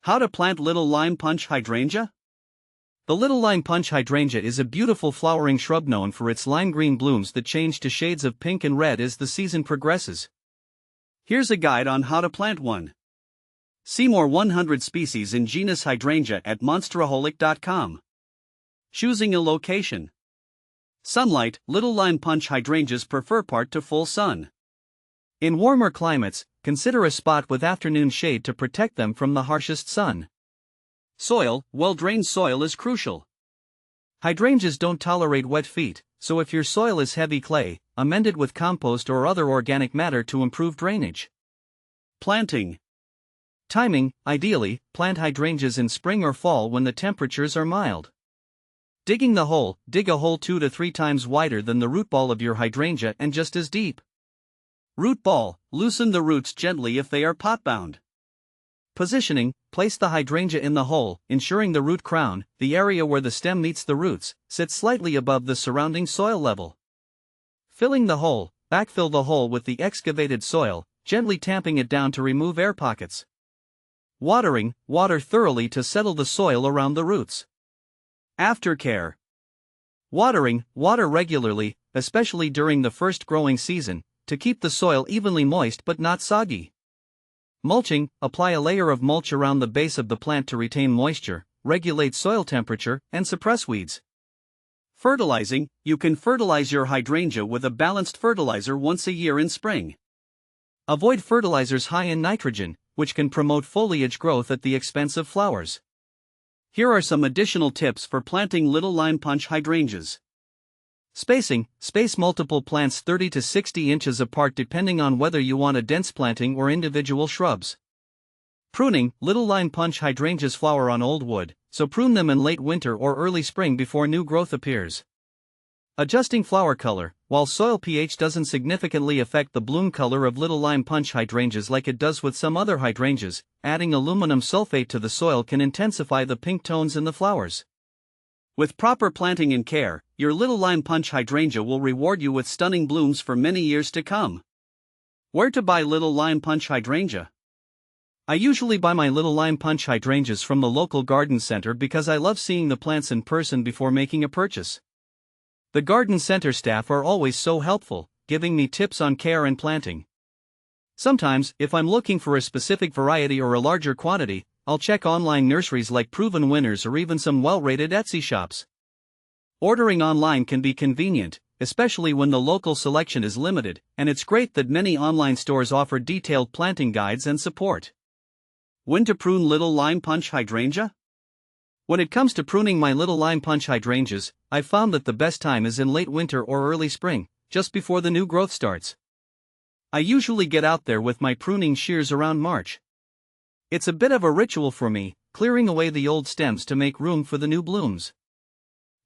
How to plant little lime punch hydrangea? The little lime punch hydrangea is a beautiful flowering shrub known for its lime green blooms that change to shades of pink and red as the season progresses. Here's a guide on how to plant one. See more 100 species in genus hydrangea at monsteraholic.com. Choosing a location. Sunlight. Little lime punch hydrangeas prefer part to full sun. In warmer climates, consider a spot with afternoon shade to protect them from the harshest sun. Soil. Well-drained soil is crucial. Hydrangeas don't tolerate wet feet, so if your soil is heavy clay, amend it with compost or other organic matter to improve drainage. Planting. Timing. Ideally, plant hydrangeas in spring or fall when the temperatures are mild. Digging the hole. Dig a hole 2 to 3 times wider than the root ball of your hydrangea and just as deep. Root ball. Loosen the roots gently if they are pot-bound. Positioning. Place the hydrangea in the hole, ensuring the root crown, the area where the stem meets the roots, sits slightly above the surrounding soil level. Filling the hole. Backfill the hole with the excavated soil, gently tamping it down to remove air pockets. Watering. Water thoroughly to settle the soil around the roots. Aftercare. Watering. Water regularly, especially during the first growing season, to keep the soil evenly moist but not soggy. Mulching. Apply a layer of mulch around the base of the plant to retain moisture, regulate soil temperature, and suppress weeds. Fertilizing. You can fertilize your hydrangea with a balanced fertilizer once a year in spring. Avoid fertilizers high in nitrogen, which can promote foliage growth at the expense of flowers. Here are some additional tips for planting little lime punch hydrangeas. Spacing. Space multiple plants 30 to 60 inches apart depending on whether you want a dense planting or individual shrubs. Pruning. Little lime punch hydrangeas flower on old wood, so prune them in late winter or early spring before new growth appears. Adjusting flower color. While soil pH doesn't significantly affect the bloom color of little lime punch hydrangeas like it does with some other hydrangeas, adding aluminum sulfate to the soil can intensify the pink tones in the flowers. With proper planting and care, your little lime punch hydrangea will reward you with stunning blooms for many years to come. Where to buy little lime punch hydrangea? I usually buy my little lime punch hydrangeas from the local garden center because I love seeing the plants in person before making a purchase. The garden center staff are always so helpful, giving me tips on care and planting. Sometimes, if I'm looking for a specific variety or a larger quantity, I'll check online nurseries like Proven Winners or even some well-rated Etsy shops. Ordering online can be convenient, especially when the local selection is limited, and it's great that many online stores offer detailed planting guides and support. When to prune little lime punch hydrangea? When it comes to pruning my little lime punch hydrangeas, I've found that the best time is in late winter or early spring, just before the new growth starts. I usually get out there with my pruning shears around March. It's a bit of a ritual for me, clearing away the old stems to make room for the new blooms.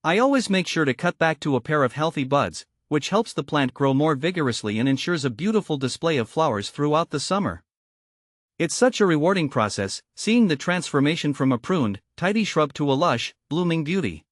I always make sure to cut back to a pair of healthy buds, which helps the plant grow more vigorously and ensures a beautiful display of flowers throughout the summer. It's such a rewarding process, seeing the transformation from a pruned, tidy shrub to a lush, blooming beauty.